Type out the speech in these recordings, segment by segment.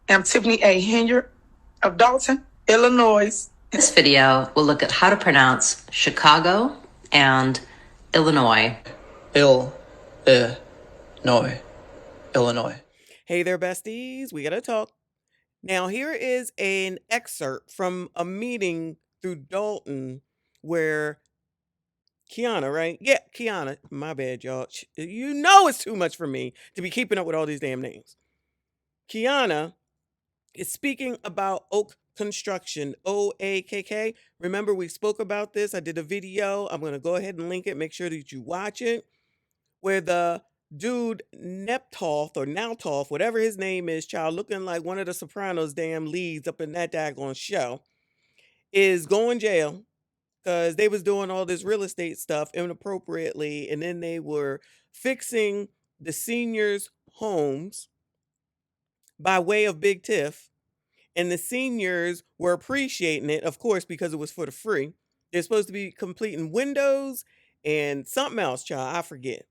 I'm Tiffany A. Hilliard of Dalton, Illinois. This video will look at how to pronounce Chicago and Illinois. Illinois. Hey there, besties. We gotta talk. Now, here is an excerpt from a meeting through Dalton where Kiana, right? Yeah, Kiana. My bad, y'all. You know it's too much for me to be keeping up with all these damn names. Kiana is speaking about Oak Construction, OAKK. Remember, we spoke about this. I did a video. I'm going to go ahead and link it. Make sure that you watch it. Where the dude Neptoth or Naltoth, whatever his name is, child, looking like one of the Sopranos damn leads up in that daggone show, is going jail because they was doing all this real estate stuff inappropriately, and then they were fixing the seniors' homes by way of Big Tiff, and the seniors were appreciating it, of course, because it was for the free. They're supposed to be completing windows and something else, child, I forget.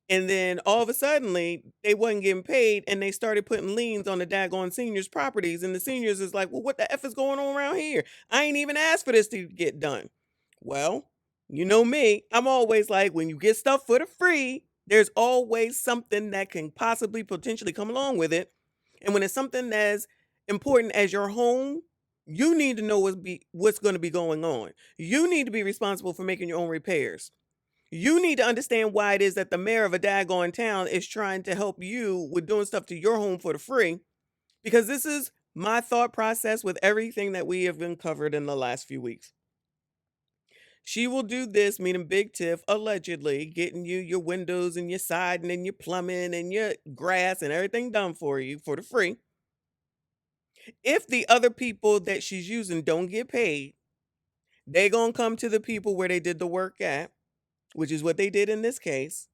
And then all of a sudden, they wasn't getting paid, and they started putting liens on the daggone seniors' properties. And the seniors is like, well, what the F is going on around here? I ain't even asked for this to get done. Well, you know me. I'm always like, when you get stuff for the free, there's always something that can possibly potentially come along with it. And when it's something as important as your home, you need to know what's going to be going on. You need to be responsible for making your own repairs. You need to understand why it is that the mayor of a daggone town is trying to help you with doing stuff to your home for the free, because this is my thought process with everything that we have been covered in the last few weeks. She will do this, meaning Big Tiff, allegedly getting you your windows and your siding and your plumbing and your grass and everything done for you for the free. If the other people that she's using don't get paid, they gonna come to the people where they did the work at, which is what they did in this case,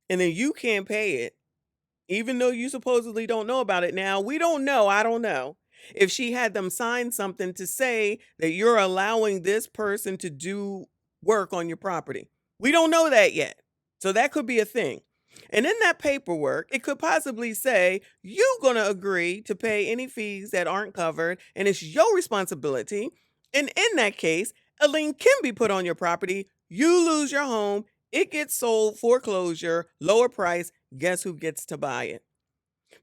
and then you can't pay it, even though you supposedly don't know about it. Now, we don't know, I don't know, if she had them sign something to say that you're allowing this person to do work on your property. We don't know that yet. So that could be a thing. And in that paperwork, it could possibly say you're going to agree to pay any fees that aren't covered, and it's your responsibility. And in that case, a lien can be put on your property. You lose your home. It gets sold, foreclosure, lower price. Guess who gets to buy it?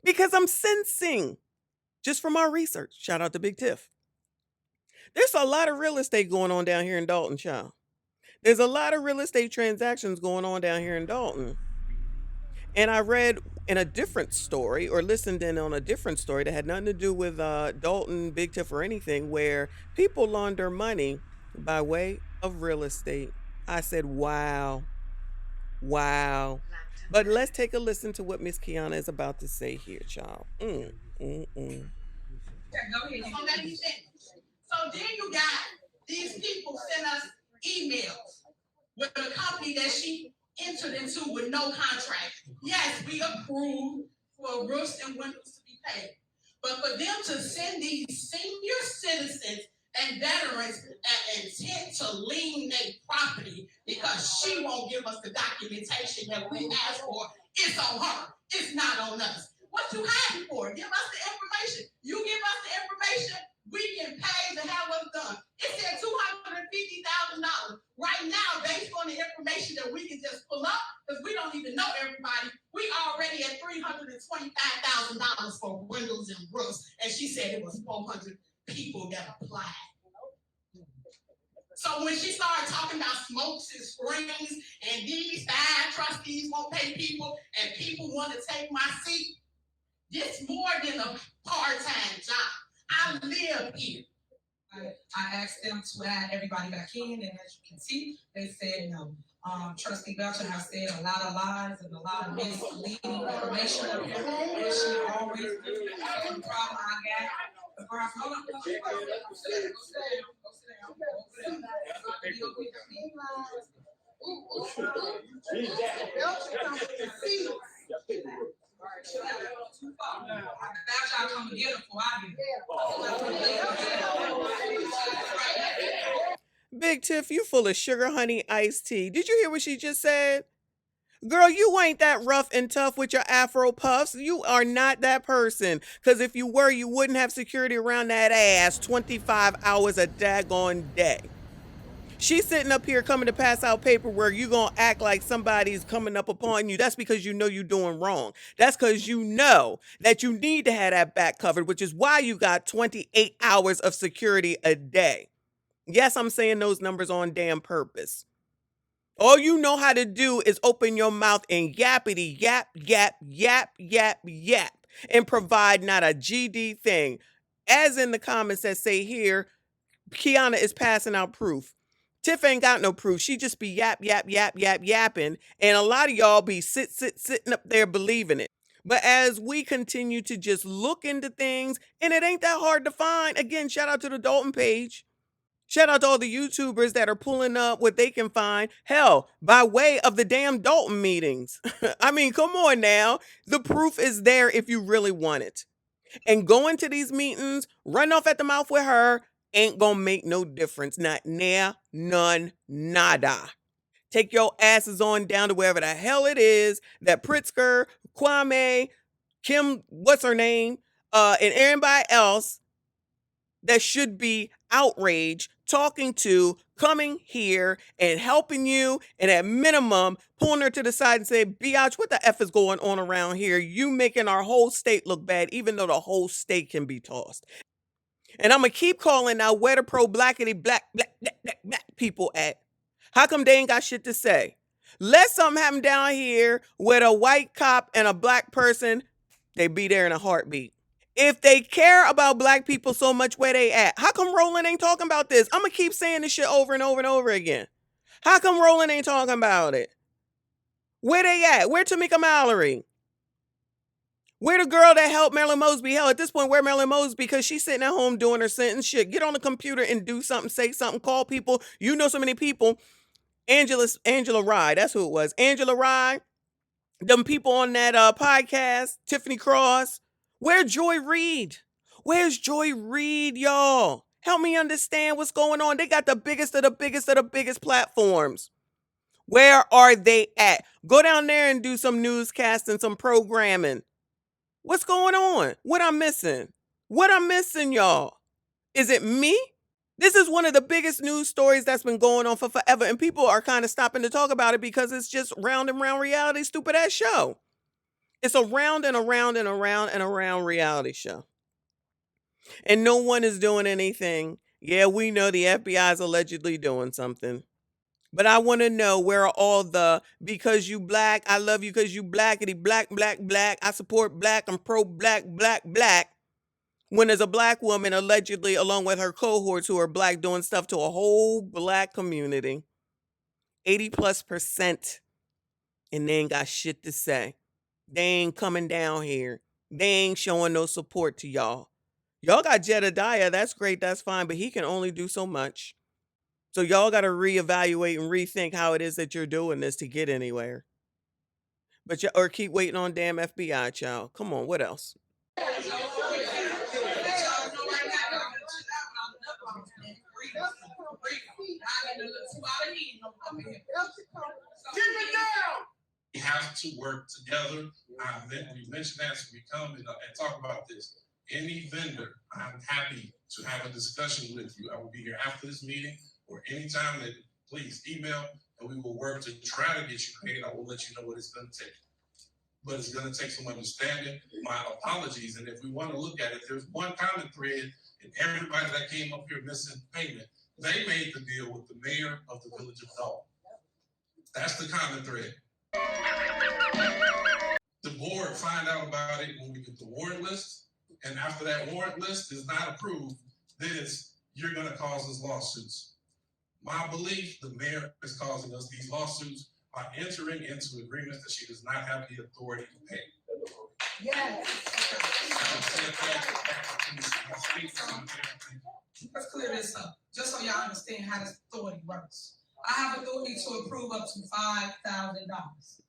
Because I'm sensing, just from our research, shout out to Big Tiff, there's a lot of real estate going on down here in Dalton, child. There's a lot of real estate transactions going on down here in Dalton. And I read in a different story, or listened in on a different story that had nothing to do with Dalton, Big Tiff, or anything, where people launder money by way of real estate. I said, wow. Wow. But let's take a listen to what Miss Kiana is about to say here, child. Go ahead. So then you got these people send us emails with a company that she entered into with no contract. Yes, we approved for roofs and windows to be paid. But for them to send these senior citizens and veterans an intent to lien their property because she won't give us the documentation that we asked for, it's on her. It's not on us. What you hiding for? Give us the information. You give us the information, we can pay to have us done. It said $250,000. Right now, based on the information that we can just pull up, because we don't even know everybody, we already at $325,000 for windows and roofs. And she said it was 400 people that applied. So when she started talking about smokes and springs and these 5 trustees won't pay people and people want to take my seat, this more than a part-time job. I live here. I asked them to add everybody back in, and as you can see, they said no. Trustee Belcher has said a lot of lies and a lot of misleading information up here, and she always do. The problem I got, the problem, hold on, go sit down. Belcher comes to see. Y'all come together before I Big Tiff, you full of sugar honey iced tea. Did you hear what she just said? Girl, you ain't that rough and tough with your Afro puffs. You are not that person. Because if you were, you wouldn't have security around that ass 25 hours a daggone day. She's sitting up here coming to pass out paperwork. You gonna act like somebody's coming up upon you. That's because you know you're doing wrong. That's because you know that you need to have that back covered, which is why you got 28 hours of security a day. Yes, I'm saying those numbers on damn purpose. All you know how to do is open your mouth and yappity yap, yap, yap, yap, yap, and provide not a GD thing. As in the comments that say here, Kiana is passing out proof. Tiff ain't got no proof. She just be yap, yap, yap, yap, yapping. And a lot of y'all be sitting up there believing it. But as we continue to just look into things, and it ain't that hard to find. Again, shout out to the Dalton page. Shout out to all the YouTubers that are pulling up what they can find. Hell, by way of the damn Dalton meetings. I mean, come on now. The proof is there if you really want it. And going to these meetings, run off at the mouth with her, ain't gonna make no difference. Not near, none, nada. Take your asses on down to wherever the hell it is that Pritzker, Kwame, Kim, what's her name, and everybody else that should be outraged, talking to, coming here and helping you, and at minimum, pulling her to the side and say, biatch, what the F is going on around here? You making our whole state look bad, even though the whole state can be tossed. And I'm going to keep calling out where the pro-blackity black people at. How come they ain't got shit to say? Let something happen down here with a white cop and a black person, they be there in a heartbeat. If they care about black people so much, where they at? How come Roland ain't talking about this? I'm going to keep saying this shit over and over and over again. How come Roland ain't talking about it? Where they at? Where Tamika Mallory? Where the girl that helped Marilyn Mosby? Hell, at this point, where Marilyn Mosby? Because she's sitting at home doing her sentence. Shit, get on the computer and do something, say something, call people. You know so many people. Angela Rye, that's who it was. Angela Rye. Them people on that podcast, Tiffany Cross. Where's Joy Reid? Where's Joy Reid, y'all? Help me understand what's going on. They got the biggest of the biggest of the biggest platforms. Where are they at? Go down there and do some newscast and some programming. What's going on? What I'm missing? What I'm missing, y'all? Is it me? This is one of the biggest news stories that's been going on for forever, and people are kind of stopping to talk about it because it's just round and round reality, stupid ass show. It's a round and around and around and around reality show. And no one is doing anything. Yeah, we know the FBI is allegedly doing something. But I want to know, where are all the, because you black, I love you because you blackity, black, black, black, I support black, I'm pro black, black, black. When there's a black woman allegedly along with her cohorts who are black doing stuff to a whole black community, 80+%, and they ain't got shit to say. They ain't coming down here. They ain't showing no support to y'all. Y'all got Jedediah, that's great, that's fine, but he can only do so much. So y'all got to reevaluate and rethink how it is that you're doing this to get anywhere. But or keep waiting on damn FBI, child. Come on, what else? We have to work together. We mentioned that, so we come and talk about this. Any vendor, I'm happy to have a discussion with you. I will be here after this meeting or anytime that, please email, and we will work to try to get you paid. I will let you know what it's going to take. But it's going to take some understanding. My apologies. And if we want to look at it, there's one common thread, and everybody that came up here missing payment, they made the deal with the mayor of the village of Dalton. That's the common thread. The board find out about it when we get the warrant list, and after that warrant list is not approved, then you're going to cause us lawsuits. My belief, the mayor is causing us these lawsuits by entering into agreements that she does not have the authority to pay. Yes. Let's clear this up, just so y'all understand how this authority works. I have authority to approve up to $5,000.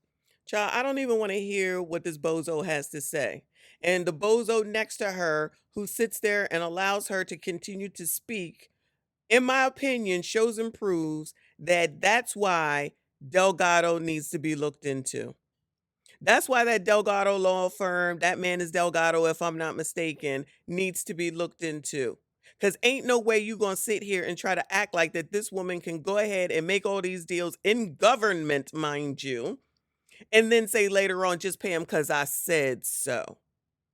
Child, I don't even want to hear what this bozo has to say. And the bozo next to her, who sits there and allows her to continue to speak, in my opinion, shows and proves that that's why Delgado needs to be looked into. That's why that Delgado law firm, that man is Delgado, if I'm not mistaken, needs to be looked into. Because ain't no way you going to sit here and try to act like that this woman can go ahead and make all these deals in government, mind you, and then say later on, just pay him because I said so.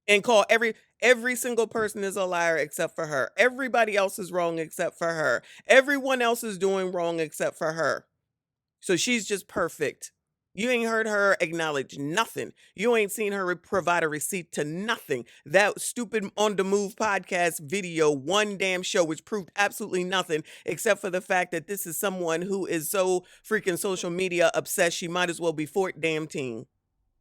And call every single person is a liar except for her. Everybody else is wrong except for her. Everyone else is doing wrong except for her. So she's just perfect. You ain't heard her acknowledge nothing. You ain't seen her provide a receipt to nothing. That stupid On the Move podcast video, one damn show, which proved absolutely nothing except for the fact that this is someone who is so freaking social media obsessed, she might as well be 14.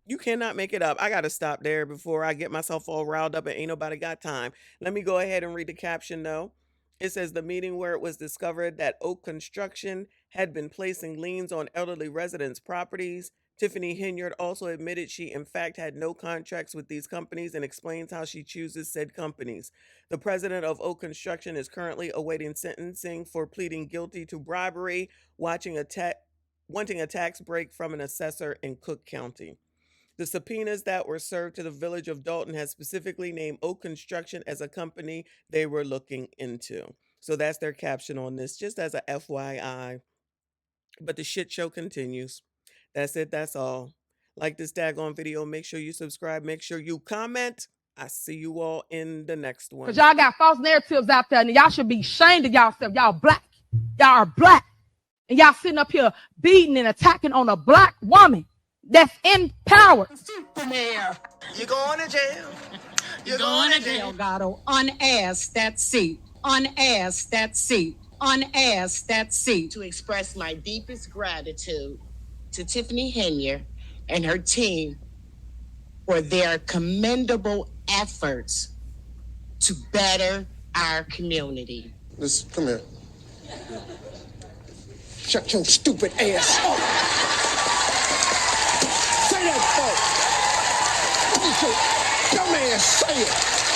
You cannot make it up. I got to stop there before I get myself all riled up and ain't nobody got time. Let me go ahead and read the caption though. It says the meeting where it was discovered that Oak Construction had been placing liens on elderly residents' properties. Tiffany Hinyard also admitted she in fact had no contracts with these companies and explains how she chooses said companies. The president of Oak Construction is currently awaiting sentencing for pleading guilty to bribery, wanting a tax break from an assessor in Cook County. The subpoenas that were served to the village of Dalton has specifically named Oak Construction as a company they were looking into. So that's their caption on this, just as a FYI. But the shit show continues. That's it. That's all. Like this daggone video. Make sure you subscribe. Make sure you comment. I see you all in the next one. Because y'all got false narratives out there, and y'all should be ashamed of y'allself. Y'all black. Y'all are black. And y'all sitting up here beating and attacking on a black woman that's in power. You going to jail. You're going to jail. Delgado, unasked that seat. Unasked that seat. Unasked that seat. To express my deepest gratitude to Tiffany Hinyard and her team for their commendable efforts to better our community. Listen, come here. Shut your stupid ass up. Say that, folks. Dumb ass, say it.